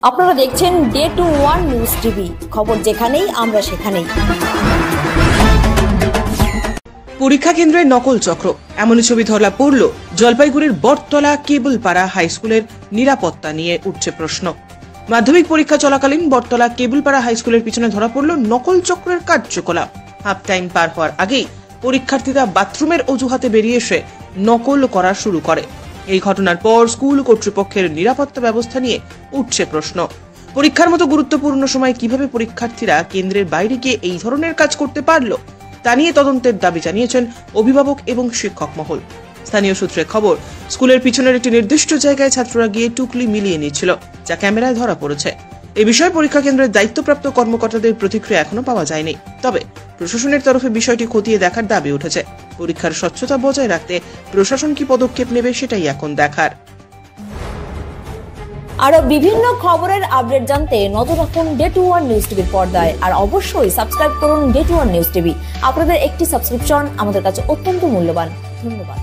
আপনারা দেখছেন day two one news TV, খবর যেখানেই আমরা সেখানেই। পরীক্ষা কেন্দ্রে নকল চক্র, এমনই ছবি ধরা পড়ল জলপাইগুড়ির বটতলা কেবলপাড়া হাই স্কুলের নিরাপত্তা নিয়ে উঠছে প্রশ্ন। মাধ্যমিক পরীক্ষা চলাকালীন বটতলা কেবলপাড়া হাই স্কুলের পিছনে ধরা পড়ল নকল চক্রের কার্যকলাপ। হাফ টাইম পার হওয়ার আগেই পরীক্ষার্থীরা বাথরুমের অজুহাতে বেরিয়ে এসে নকল করা শুরু করে। এই ঘটনার পর স্কুল কর্তৃপক্ষের নিরাপত্তা ব্যবস্থা নিয়ে উঠছে প্রশ্ন। পরীক্ষার মতো গুরুত্বপূর্ণ সময় কিভাবে পরীক্ষার্থীরা কেন্দ্রের বাইরে গিয়ে এই ধরনের কাজ করতে পারলো তা নিয়ে তদন্তের দাবি জানিয়েছেন অভিভাবক এবং শিক্ষক মহল। স্থানীয় সূত্রে খবর, স্কুলের পিছনের একটি নির্দিষ্ট জায়গায় ছাত্ররা গিয়ে টুকলি মিলিয়ে নিচ্ছিল, যা ক্যামেরায় ধরা পড়েছে। এ বিষয়ে পরীক্ষা কেন্দ্রের দায়িত্বপ্রাপ্ত কর্মকর্তাদের প্রতিক্রিয়া এখনো পাওয়া যায়নি। তবে প্রশাসনের তরফে বিষয়টি খতিয়ে দেখার দাবি উঠেছে। পরীক্ষার স্বচ্ছতা বজায় রাখতে প্রশাসন কি পদক্ষেপ নেবে সেটাই এখন দেখার। আরো বিভিন্ন খবরের আপডেট জানতে নজর রাখুন ডে টু ওয়ান নিউজ টিভির পর্দায়, আর অবশ্যই সাবস্ক্রাইব করুন day two one news TV. আপনাদের একটি সাবস্ক্রিপশন আমাদের কাছে অত্যন্ত মূল্যবান। ধন্যবাদ।